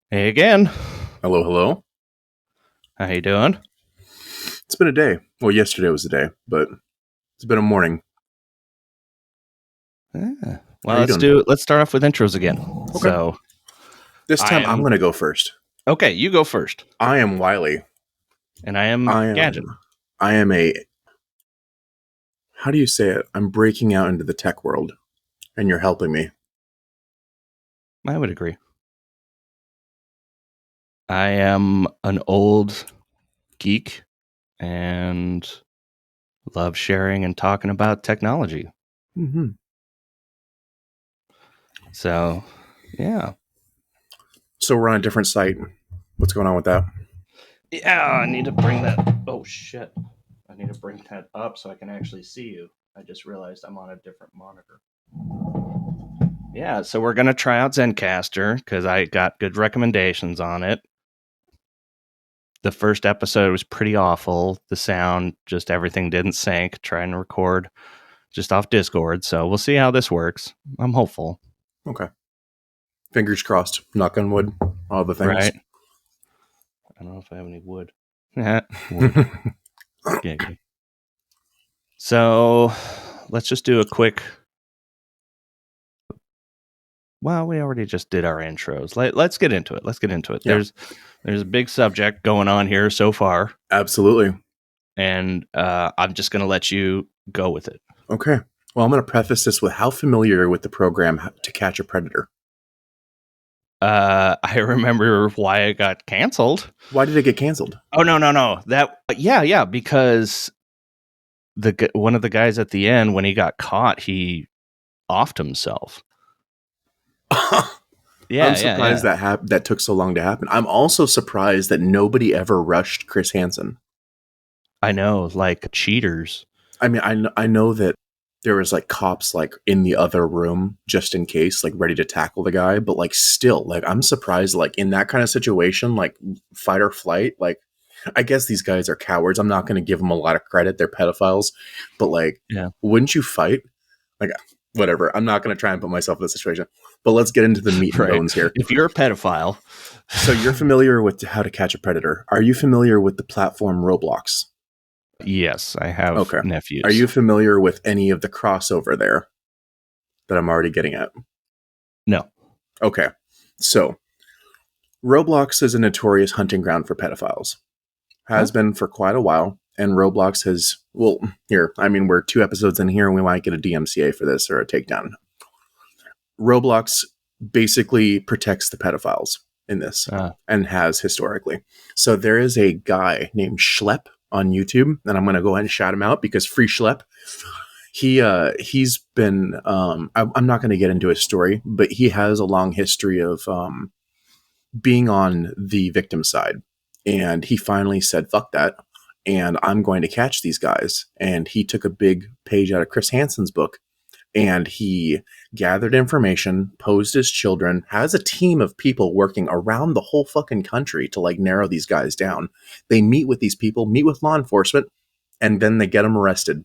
Hey again. Hello, hello. How you doing? It's been a day. Well, yesterday was a day, but it's been a morning. Yeah. How Well, are you doing? let's start off with intros again. Okay. So This I time I'm am going to go first. okay. You go first, I am Wiley. and I am I Gadget. am. I am a. How do you say it? I'm breaking out into the tech world, and you're helping me. I would agree. I am an old geek and love sharing and talking about technology. Mm-hmm. So yeah, So we're on a different site. What's going on with that? yeah. I need to bring that. Oh shit! I need to bring that up so I can actually see you. I just realized I'm on a different monitor. Yeah, so we're gonna try out Zencaster because I got good recommendations on it. The first episode was pretty awful. The sound, just everything didn't sync. Trying to record just off Discord, so we'll see how this works. I'm hopeful. Okay. Fingers crossed. Knock on wood. All the things. Right? I don't know if I have any wood. Wood. Giggity. So let's just do a quick. Well, we already just did our intros. Let's get into it. Let's get into it. Yeah. There's a big subject going on here so far, Absolutely. and I'm just gonna let you go with it. Okay. Well, I'm going to preface this with how familiar with the program To Catch a Predator. I remember why it got canceled. Why did it get canceled? Oh no. Yeah, because one of the guys at the end when he got caught, he offed himself. I'm Yeah. surprised that took so long to happen. I'm also surprised that nobody ever rushed Chris Hansen. I know, like cheaters. I mean, I know that there was like cops like in the other room just in case, like ready to tackle the guy, but like still, like I'm surprised, like in that kind of situation, like fight or flight. Like I guess these guys are cowards. I'm not going to give them a lot of credit. They're pedophiles, but like, Yeah. wouldn't you fight? Like, whatever. I'm not going to try and put myself in this situation. But let's get into the meat and Right. bones here. If you're a pedophile. So you're familiar with How to Catch a Predator. Are you familiar with the platform Roblox? Yes, I have Okay. nephews. Are you familiar with any of the crossover there that I'm already getting at? No. Okay. So Roblox is a notorious hunting ground for pedophiles. Has been for quite a while. And Roblox has, well, here, I mean, we're 2 episodes in here and we might get a DMCA for this or a takedown. Roblox basically protects the pedophiles in this and has historically. So there is a guy named Schlep on YouTube, and I'm going to go ahead and shout him out because free Schlep. He's been I'm not going to get into his story, but he has a long history of being on the victim side, and he finally said fuck that, and I'm going to catch these guys. And he took a big page out of Chris Hansen's book, and he gathered information, posed his children, has a team of people working around the whole fucking country to like narrow these guys down. They meet with these people, meet with law enforcement, and then they get them arrested.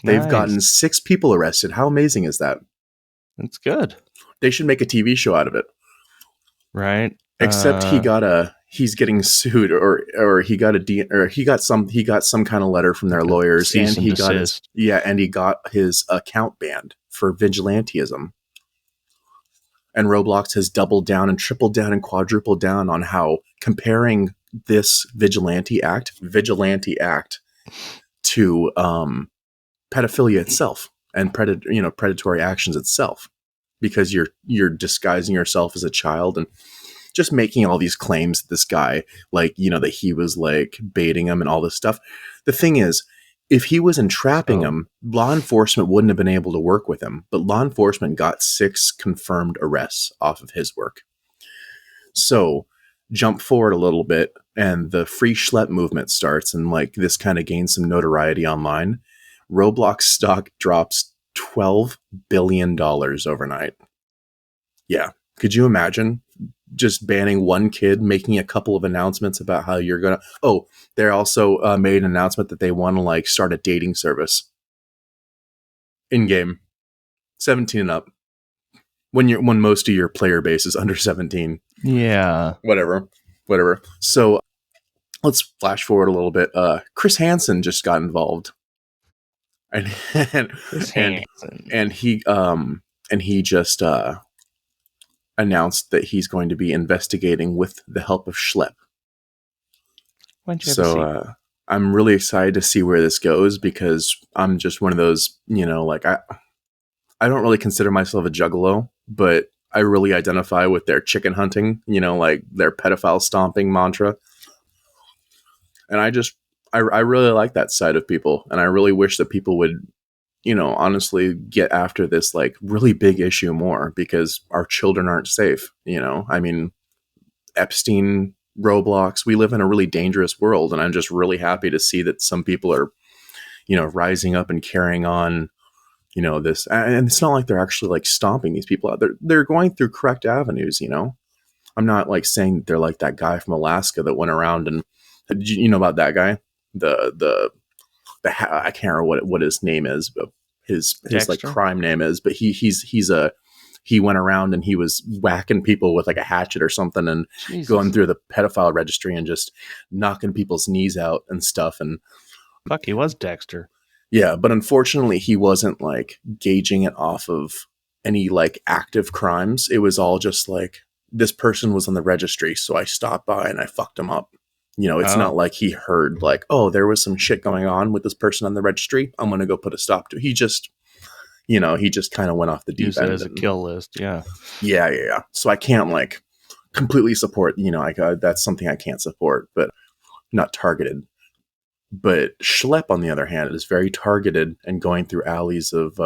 They've gotten 6 people arrested. How amazing is that? That's good. They should make a TV show out of it. Right. Except he's getting sued, or he got some kind of letter from their lawyers, and he got his account banned for vigilantism. And Roblox has doubled down and tripled down and quadrupled down on how comparing this vigilante act to pedophilia itself and predatory actions itself, because you're disguising yourself as a child and just making all these claims that this guy, like, that he was like baiting him and all this stuff. The thing is, if he was entrapping him, law enforcement wouldn't have been able to work with him, but law enforcement got 6 confirmed arrests off of his work. So jump forward a little bit and the free schlep movement starts, and like this kind of gains some notoriety online. Roblox stock drops $12 billion overnight. Yeah. Could you imagine just banning one kid, making a couple of announcements about how you're going to... Oh, they also made an announcement that they want to like start a dating service in-game. 17 and up. When most of your player base is under 17. Yeah. Whatever. So let's flash forward a little bit. Chris Hansen just got involved, and Chris and Hansen. and he just announced that he's going to be investigating with the help of Schlep. Why don't you have a So seat? I'm really excited to see where this goes, because I'm just one of those, like I don't really consider myself a juggalo, but I really identify with their chicken hunting, like their pedophile stomping mantra. And I really like that side of people. And I really wish that people would, honestly get after this like really big issue more, because our children aren't safe. I mean, Epstein, Roblox, we live in a really dangerous world. And I'm just really happy to see that some people are, rising up and carrying on, this. And it's not like they're actually like stomping these people out. They're going through correct avenues. I'm not like saying that they're like that guy from Alaska that went around and, you know about that guy? I can't remember what his name is, but his like Dexter? crime name is, but he went around and he was whacking people with like a hatchet or something, and going Jesus. through the pedophile registry and just knocking people's knees out and stuff. And Fuck, he was Dexter. yeah, but unfortunately he wasn't like gauging it off of any like active crimes. It was all just like, this person was on the registry, so I stopped by and I fucked him up. It's Oh. not like he heard like, oh, there was some shit going on with this person on the registry, I'm going to go put a stop to. He just kind of went off the deep Use it end. as a kill list. Yeah. Yeah. So I can't like completely support, that's something I can't support, but not targeted. But Schlep, on the other hand, is very targeted and going through alleys of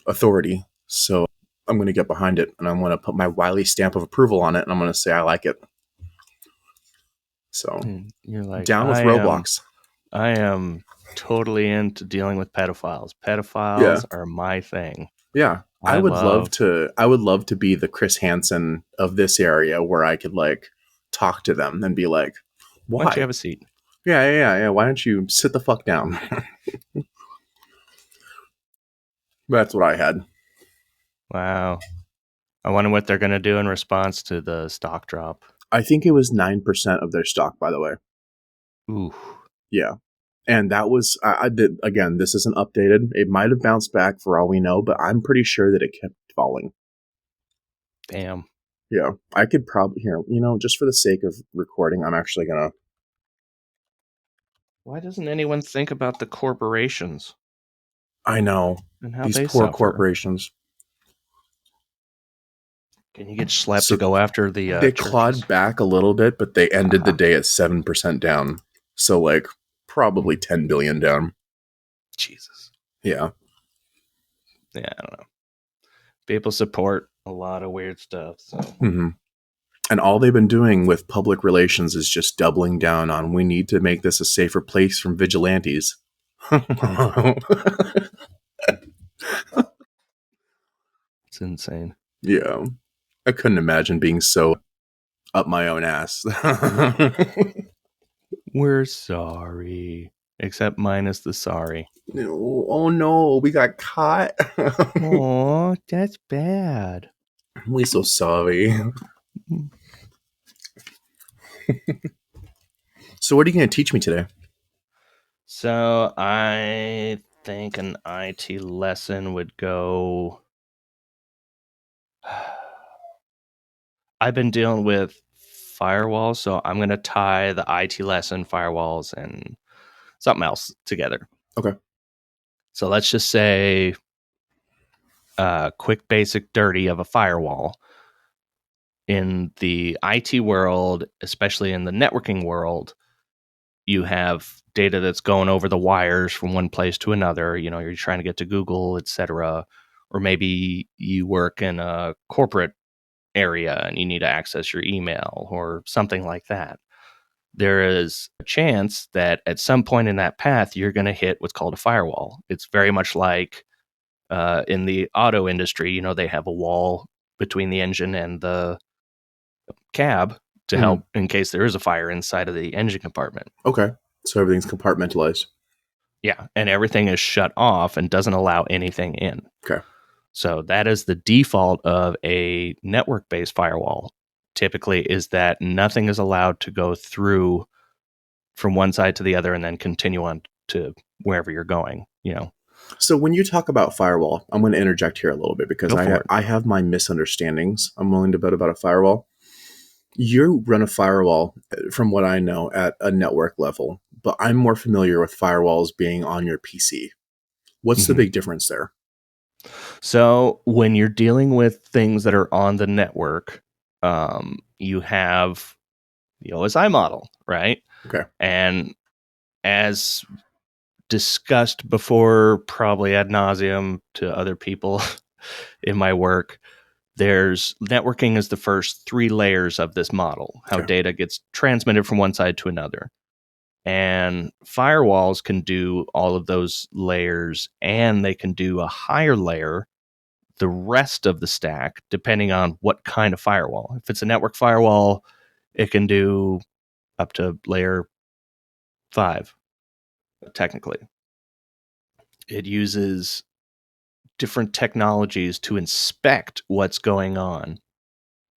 authority. So I'm going to get behind it, and I'm going to put my Wiley stamp of approval on it, and I'm going to say I like it. So And you're like, down with Roblox. I am totally into dealing with pedophiles. Yeah. Pedophiles are my thing. Yeah. I love I would love to be the Chris Hansen of this area, where I could like talk to them and be like, Why don't you why? have a seat? Yeah. Why don't you sit the fuck down? That's what I had. Wow. I wonder what they're going to do in response to the stock drop. I think it was 9% of their stock, by the way. Ooh. Yeah. And that was, I did, again, this isn't updated. It might have bounced back for all we know, but I'm pretty sure that it kept falling. Damn. Yeah. I could probably, here, just for the sake of recording, I'm actually going to. Why doesn't anyone think about the corporations I know. and how These they poor suffer? corporations. Can you get Schlepp to go after the they churches? clawed back a little bit, but they ended the day at 7% down. So, like, probably 10 billion down. Jesus. Yeah. Yeah, I don't know. People support a lot of weird stuff. So Mm-hmm. And all they've been doing with public relations is just doubling down on, we need to make this a safer place from vigilantes. it's insane. Yeah. I couldn't imagine being so up my own ass. We're sorry. Except minus the sorry. Oh no, we got caught. Oh, that's bad. We so sorry. So what are you going to teach me today? So I think an IT lesson would go. I've been dealing with firewalls, so I'm going to tie the IT lesson, firewalls, and something else together. Okay. So let's just say quick, basic, dirty of a firewall. In the IT world, especially in the networking world, you have data that's going over the wires from one place to another. You're trying to get to Google, etc. Or maybe you work in a corporate area and you need to access your email or something like that. There is a chance that at some point in that path, you're going to hit what's called a firewall. It's very much like in the auto industry, they have a wall between the engine and the cab to help in case there is a fire inside of the engine compartment. Okay. So everything's compartmentalized. Yeah. And everything is shut off and doesn't allow anything in. Okay. So that is the default of a network-based firewall. typically is that nothing is allowed to go through from one side to the other and then continue on to wherever you're going, So when you talk about firewall, I'm going to interject here a little bit because Go for it. I have my misunderstandings. I'm willing to bet about a firewall. You run a firewall, from what I know, at a network level, but I'm more familiar with firewalls being on your PC. What's the Mhm. big difference there? So when you're dealing with things that are on the network, you have the OSI model, right? Okay. And as discussed before, probably ad nauseum to other people in my work, there's networking is the first 3 layers of this model, how Okay. data gets transmitted from one side to another. And firewalls can do all of those layers, and they can do a higher layer, the rest of the stack, depending on what kind of firewall. If it's a network firewall, it can do up to layer 5, technically. It uses different technologies to inspect what's going on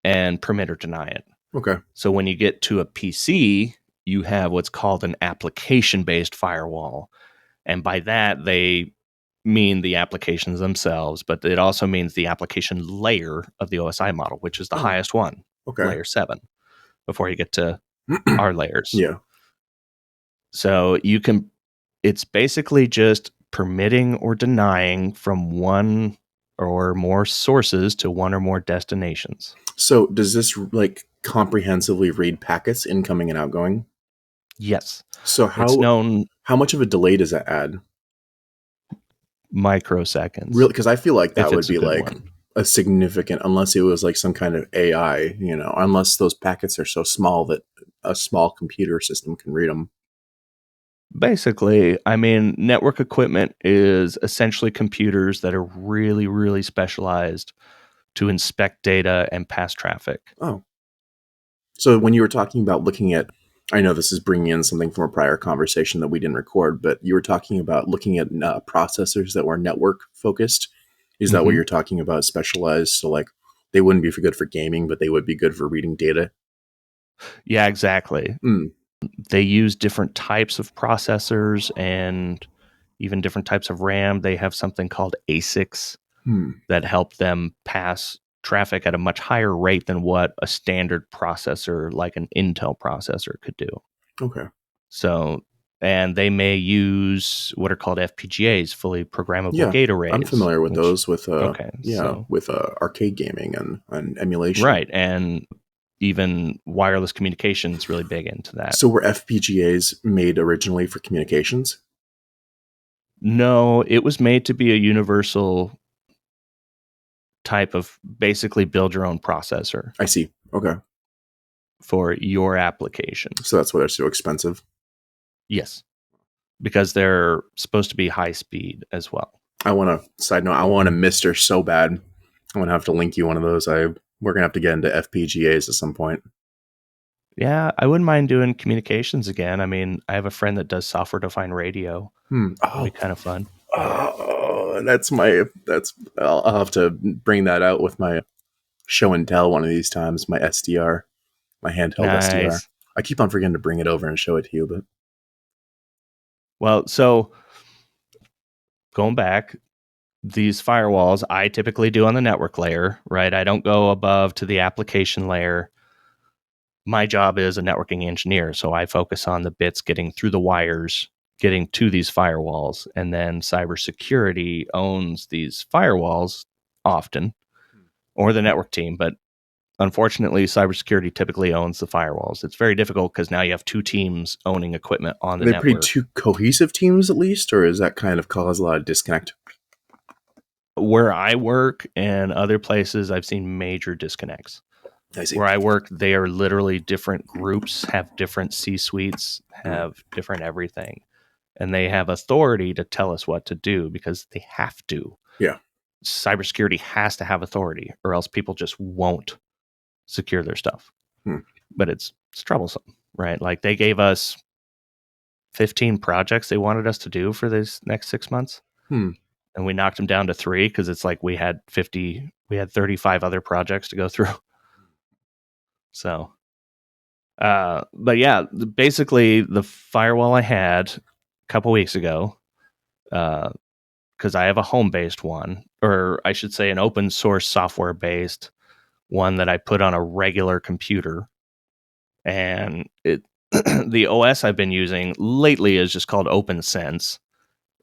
and permit or deny it. Okay. So when you get to a PC, you have what's called an application-based firewall. And by that, they mean the applications themselves, but it also means the application layer of the OSI model, which is the Oh, highest one, okay. layer 7, before you get to our layers. Yeah. So it's basically just permitting or denying from one or more sources to one or more destinations. So does this like comprehensively read packets incoming and outgoing? Yes. So It's known how much of a delay does that add? microseconds Really, because I feel like that if would it's a be good like one. a significant, unless it was like some kind of AI, unless those packets are so small that a small computer system can read them. Basically, I mean, network equipment is essentially computers that are really, really specialized to inspect data and pass traffic. Oh, so when you were talking about looking at, I know this is bringing in something from a prior conversation that we didn't record, but you were talking about looking at processors that were network focused. Is that what Mm-hmm. you're talking about? Specialized, so like they wouldn't be good for gaming, but they would be good for reading data. Yeah, exactly. Mm. They use different types of processors and even different types of RAM. They have something called ASICs Hmm. that help them pass traffic at a much higher rate than what a standard processor like an Intel processor could do. Okay. So, and they may use what are called FPGAs, fully programmable Yeah, gate I'm arrays, familiar with which, those with okay, so, arcade gaming and emulation. right. And even wireless communication is really big into that. So were FPGAs made originally for communications? No, it was made to be a universal type of basically build your own processor I see. Okay. for your application. So that's why they're so expensive. Yes, because they're supposed to be high speed as well. I want to side note. I want a Mister so bad. I'm gonna have to link you one of those. We're gonna have to get into FPGAs at some point. Yeah, I wouldn't mind doing communications again. I mean, I have a friend that does software defined radio. That'd be Oh, kind of fun. that's. I'll have to bring that out with my show and tell one of these times. My SDR, my handheld SDR. Nice. I keep on forgetting to bring it over and show it to you, but Well, so going back, these firewalls I typically do on the network layer, right? I don't go above to the application layer. My job is a networking engineer, so I focus on the bits getting through the wires, getting to these firewalls, and then cybersecurity owns these firewalls often, or the network team, but unfortunately, cybersecurity typically owns the firewalls. It's very difficult because now you have 2 teams owning equipment on are the they pretty network. two cohesive teams at least, or is that kind of cause a lot of disconnect? Where I work and other places, I've seen major disconnects. I see. Where I work, they are literally different groups, have different C suites, have different everything. And they have authority to tell us what to do because they have to. Yeah. Cybersecurity has to have authority, or else people just won't secure their stuff. Hmm. But it's troublesome, right? Like they gave us 15 projects they wanted us to do for this next 6 months. Hmm. And we knocked them down to 3 because it's like we had 35 other projects to go through. So, but yeah, basically the firewall I had a couple weeks ago, because I have a home-based one, or I should say an open source software-based one that I put on a regular computer. And the OS I've been using lately is just called OPNsense.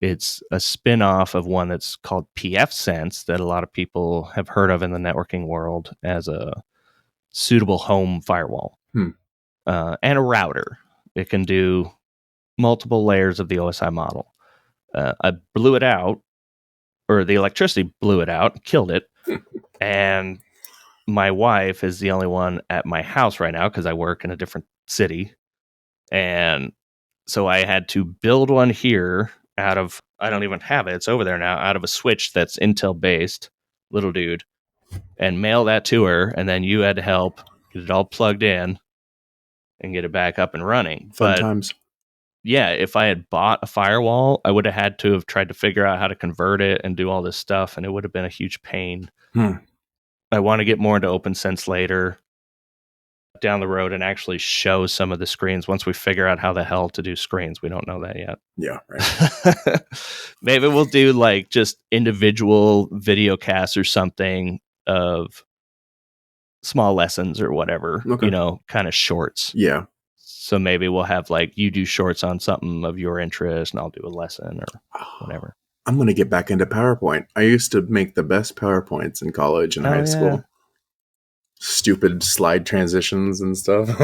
It's a spin-off of one that's called PFSense that a lot of people have heard of in the networking world as a suitable home firewall, and a router. It can do multiple layers of the OSI model. I blew it out, or the electricity blew it out, killed it, and my wife is the only one at my house right now because I work in a different city. And so I had to build one here out of, I don't even have it, it's over there now, out of a switch that's Intel based, little dude, and mail that to her. And then you had to help get it all plugged in and get it back up and running. Fun But times. yeah, if I had bought a firewall, I would have had to have tried to figure out how to convert it and do all this stuff, and it would have been a huge pain. I want to get more into OpenSense later down the road and actually show some of the screens once we figure out how the hell to do screens. We don't know that yet. Yeah, right. Maybe we'll do like just individual video casts or something of small lessons or whatever, Okay. kind of shorts. Yeah. So maybe we'll have like you do shorts on something of your interest and I'll do a lesson or whatever. I'm going to get back into PowerPoint. I used to make the best PowerPoints in college and high school. Stupid slide transitions and stuff.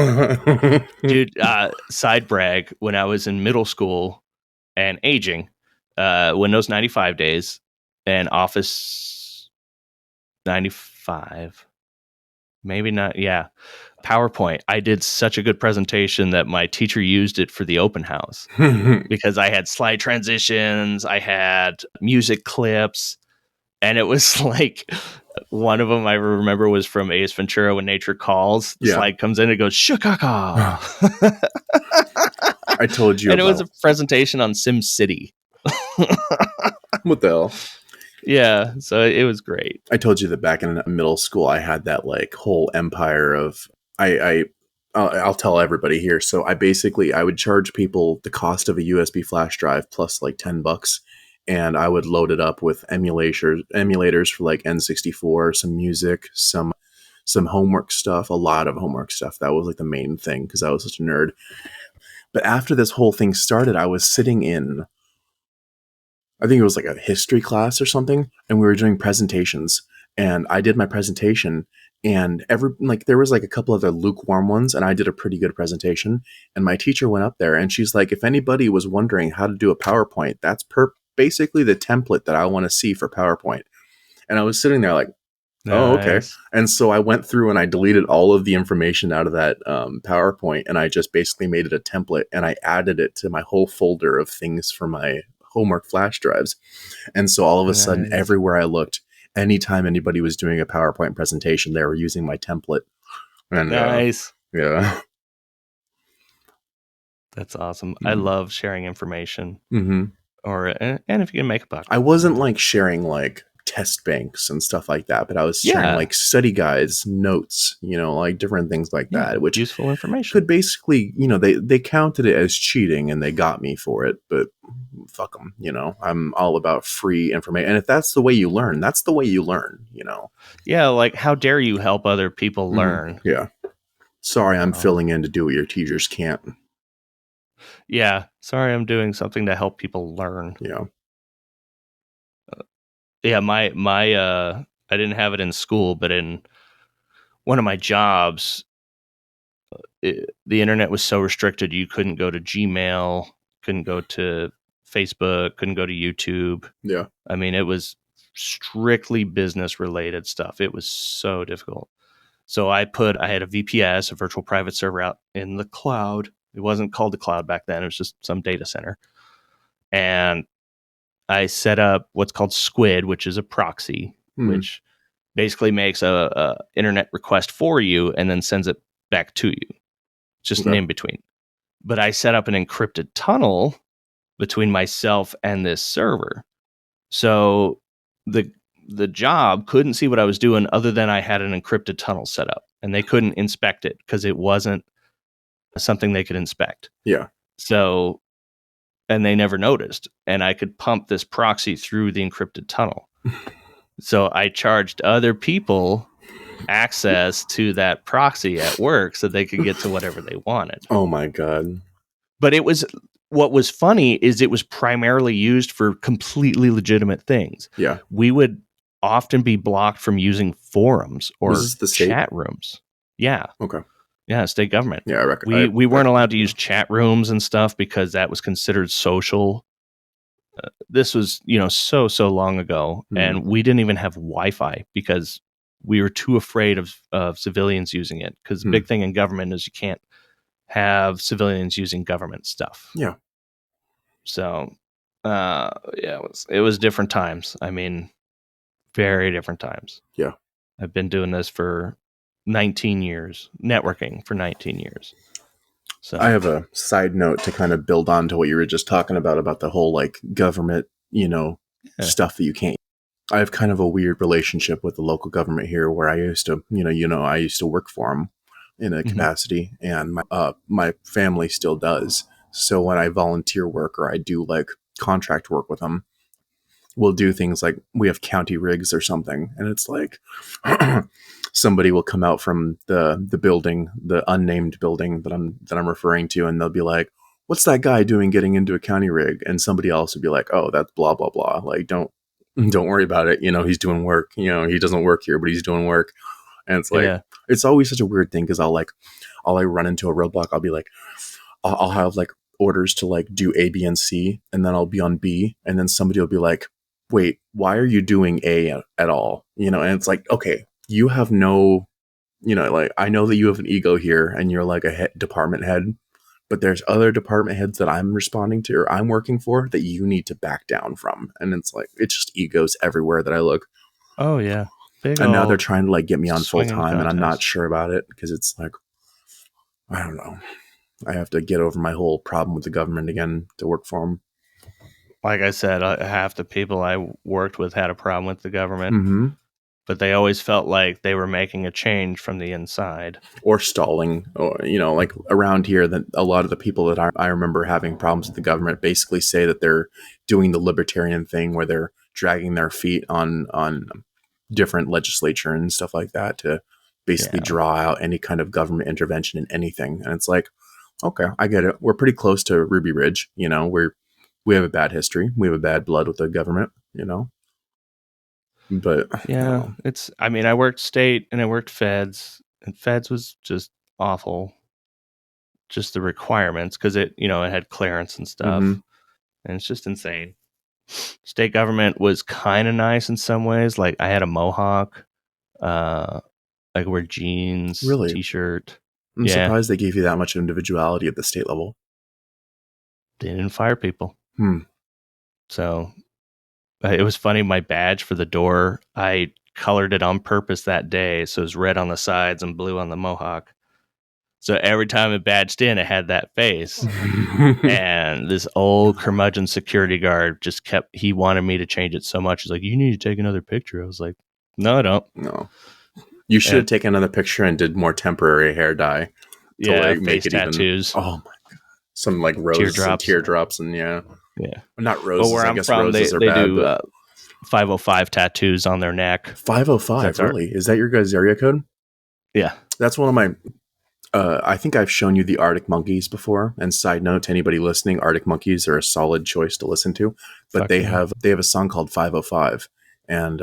Dude, side brag, when I was in middle school and aging, Windows 95 days and Office 95, maybe not, yeah, PowerPoint, I did such a good presentation that my teacher used it for the open house because I had slide transitions, I had music clips, and it was like one of them I remember was from Ace Ventura: When Nature Calls. The slide comes in, it goes shukaka. I told you, and it was a presentation on Sim City. What the hell? Yeah, so it was great. I told you that back in middle school, I had that like whole empire of I'll tell everybody here. So I would charge people the cost of a USB flash drive plus like $10, and I would load it up with emulators for like N64, some music, some homework stuff, a lot of homework stuff. That was like the main thing because I was such a nerd. But after this whole thing started, I was sitting in, I think it was like a history class or something, and we were doing presentations. And I did my presentation, and there was like a couple other lukewarm ones, and I did a pretty good presentation. And my teacher went up there, and she's like, if anybody was wondering how to do a PowerPoint, that's basically the template that I want to see for PowerPoint. And I was sitting there like, oh, okay. And so I went through and I deleted all of the information out of that PowerPoint, and I just basically made it a template, and I added it to my whole folder of things for my homework flash drives. And so all of a sudden, everywhere I looked, anytime anybody was doing a PowerPoint presentation, they were using my template. And, yeah. That's awesome. I love sharing information. Mm-hmm. And if you can make a buck. I wasn't like sharing like test banks and stuff like that, but I was sharing like study guides, notes, like different things like that, which useful information could basically, they counted it as cheating and they got me for it, but fuck them. I'm all about free information. And if that's the way you learn, that's the way you learn, Yeah. Like, how dare you help other people learn? Yeah. Sorry, I'm filling in to do what your teachers can't. Yeah. Sorry, I'm doing something to help people learn. Yeah. Yeah, my I didn't have it in school, but in one of my jobs, the internet was so restricted you couldn't go to Gmail, couldn't go to Facebook, couldn't go to YouTube. Yeah. I mean, it was strictly business related stuff. It was so difficult. So I had a VPS, a virtual private server, out in the cloud. It wasn't called the cloud back then. It was just some data center. And I set up what's called Squid, which is a proxy, which basically makes a internet request for you and then sends it back to you. Just an in between. But I set up an encrypted tunnel between myself and this server. So the job couldn't see what I was doing other than I had an encrypted tunnel set up. and they couldn't inspect it because it wasn't something they could inspect. Yeah. So, and they never noticed. And I could pump this proxy through the encrypted tunnel. So I charged other people access to that proxy at work so they could get to whatever they wanted. Oh my God. But what was funny is it was primarily used for completely legitimate things. Yeah. We would often be blocked from using forums or Was this the state? chat rooms. Yeah. Okay. Yeah, state government. Yeah, I reckon. We weren't allowed to use chat rooms and stuff because that was considered social. This was, so long ago, and we didn't even have Wi-Fi because we were too afraid of civilians using it. Because the big thing in government is you can't have civilians using government stuff. Yeah. So, it was different times. I mean, very different times. Yeah. I've been doing this for 19 years, networking for 19 years. So I have a side note to kind of build on to what you were just talking about the whole like government, stuff that you can't. I have kind of a weird relationship with the local government here where I used to, I used to work for them in a capacity, and my family still does. So when I volunteer work or I do like contract work with them, we'll do things like we have county rigs or something, and it's like somebody will come out from the building, the unnamed building that I'm referring to, and they'll be like, "What's that guy doing getting into a county rig?" And somebody else would be like, "Oh, that's blah blah blah. Like don't worry about it. He's doing work. He doesn't work here, but he's doing work." And it's like it's always such a weird thing because I'll run into a roadblock. I'll be like, I'll have like orders to like do A, B, and C, and then I'll be on B, and then somebody will be like, "Wait, why are you doing A at all?" And it's like, okay, you have no, like I know that you have an ego here and you're like a department head, but there's other department heads that I'm responding to or I'm working for that you need to back down from. And it's like, it's just egos everywhere that I look. Oh yeah. And now they're trying to like get me on full time, and I'm not sure about it because it's like, I don't know. I have to get over my whole problem with the government again to work for them. Like I said, half the people I worked with had a problem with the government, but they always felt like they were making a change from the inside. Or stalling, or, like around here, that a lot of the people that I remember having problems with the government basically say that they're doing the libertarian thing where they're dragging their feet on different legislature and stuff like that to basically draw out any kind of government intervention in anything. And it's like, okay, I get it. We're pretty close to Ruby Ridge. We have a bad history. We have a bad blood with the government, But I worked state and I worked feds, and feds was just awful. Just the requirements, because it had clearance and stuff, and it's just insane. State government was kind of nice in some ways. Like I had a mohawk, I could wear jeans, t-shirt. I'm surprised they gave you that much individuality at the state level. They didn't fire people. So it was funny. My badge for the door, I colored it on purpose that day, so it was red on the sides and blue on the mohawk. So every time it badged in, it had that face. And this old curmudgeon security guard he wanted me to change it so much. He's like, "You need to take another picture." I was like, "No, I don't." No. You should have taken another picture and did more temporary hair dye. To make it tattoos. Even, oh my God. Some like roses and teardrops and yeah. Not roses. Well, where I'm from, they do 505 tattoos on their neck. 505, really? Is that your guys' area code? Yeah. That's one of my... I think I've shown you the Arctic Monkeys before. And side note to anybody listening, Arctic Monkeys are a solid choice to listen to. But they have a song called 505. And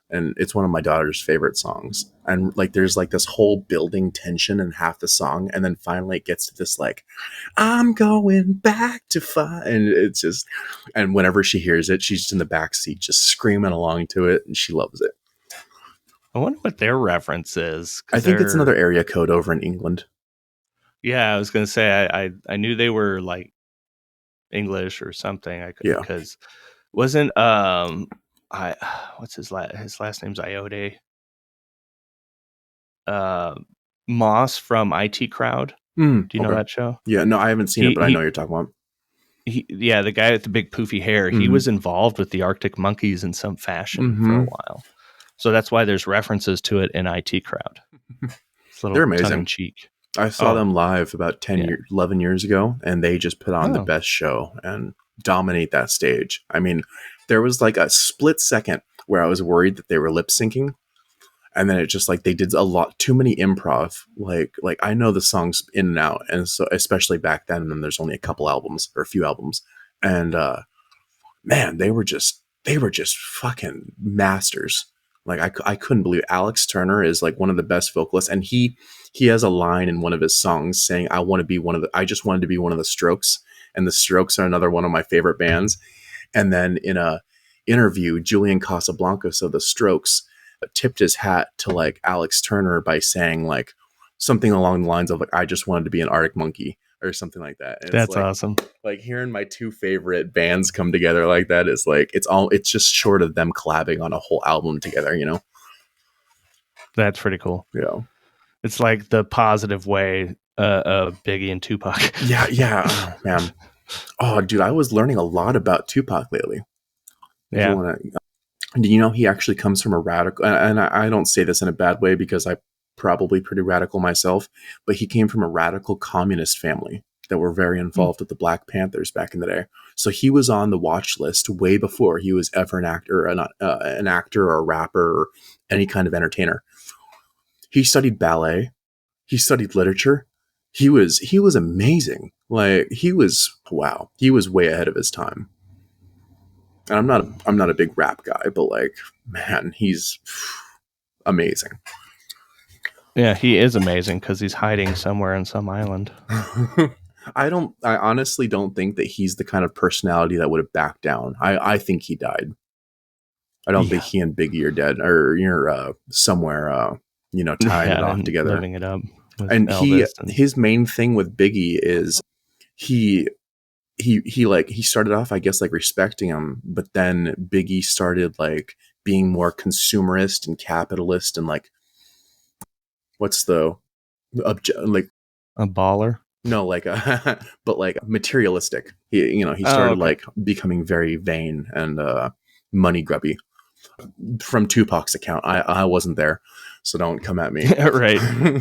and it's one of my daughter's favorite songs. And like there's like this whole building tension in half the song, and then finally it gets to this like, "I'm going back to 5." And it's just, and whenever she hears it, she's just in the back seat just screaming along to it, and she loves it. I wonder what their reference is. I think it's another area code over in England. Yeah, I was gonna say I knew they were like English or something. Because wasn't what's his last name's Iode. Moss from IT Crowd. Do you know that show? Yeah, no, I haven't seen it, but I know you're talking about. The guy with the big poofy hair. He was involved with the Arctic Monkeys in some fashion for a while. So that's why there's references to it in IT Crowd. It's a little They're amazing. tongue in cheek. I saw Oh. them live about 11 years ago, and they just put on the Oh. best show and dominate that stage. I mean, there was like a split second where I was worried that they were lip syncing, and then it just like they did a lot too many improv. Like I know the songs in and out, and so especially back then, and there's only a couple albums or a few albums, and man, they were just fucking masters. Like I couldn't believe it. Alex Turner is like one of the best vocalists, and he has a line in one of his songs saying, I just wanted to be one of the Strokes, and the Strokes are another one of my favorite bands. And then in a interview, Julian Casablancas of the Strokes tipped his hat to like Alex Turner by saying like something along the lines of like, I just wanted to be an Arctic Monkey or something like that. And That's it's like, awesome. like hearing my two favorite bands come together like that is like, it's just short of them collabing on a whole album together, you know? That's pretty cool. Yeah. It's like the positive way of Biggie and Tupac. Yeah. Oh, man. Oh, dude, I was learning a lot about Tupac lately. Yeah. Do you know he actually comes from a radical, and I don't say this in a bad way because I'm probably pretty radical myself, but he came from a radical communist family that were very involved with the Black Panthers back in the day. So he was on the watch list way before he was ever an actor or a rapper or any kind of entertainer. He studied ballet. He studied literature. He was amazing. Like he was way ahead of his time. And I'm not a big rap guy, but like, man, he's amazing. Yeah, he is amazing because he's hiding somewhere in some island. I honestly don't think that he's the kind of personality that would have backed down. I think he died. I don't think he and Biggie are dead, or you're somewhere, tying it off together, living it up. And his main thing with Biggie is he started off, I guess, like respecting him, but then Biggie started like being more consumerist and capitalist and like, what's the like a baller? No, like but like materialistic. He started like becoming very vain and money grubby. From Tupac's account, I wasn't there, so don't come at me. Right.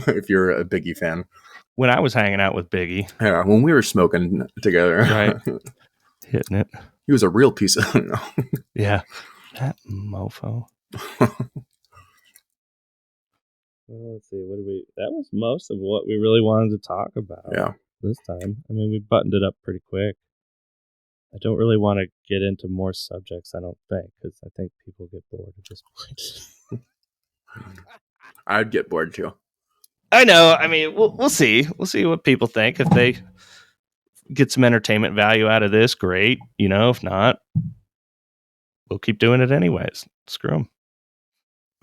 If you're a Biggie fan. When I was hanging out with Biggie. Yeah, when we were smoking together. Right. Hitting it. He was a real piece of... Yeah. That mofo. Well, let's see. That was most of what we really wanted to talk about. Yeah. This time. I mean, we buttoned it up pretty quick. I don't really want to get into more subjects, I don't think, because I think people get bored at this point. I'd get bored too. I know. I mean, we'll see. We'll see what people think. If they get some entertainment value out of this, great. If not, we'll keep doing it anyways. Screw them.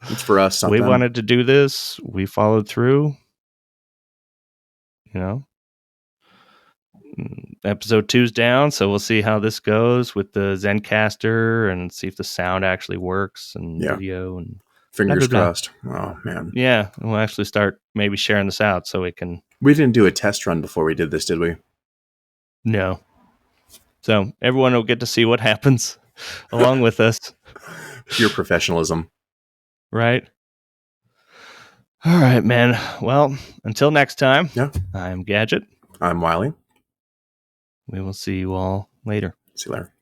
It's for us. We wanted to do this. We followed through. Episode 2's down, so we'll see how this goes with the Zencaster and see if the sound actually works and video and fingers crossed. Oh man. Yeah, we'll actually start maybe sharing this out so we can. We didn't do a test run before we did this, did we? No. So everyone will get to see what happens along with us. Pure professionalism. Right. All right, man. Well, until next time. Yeah. I'm Gadget. I'm Wiley. We will see you all later. See you later.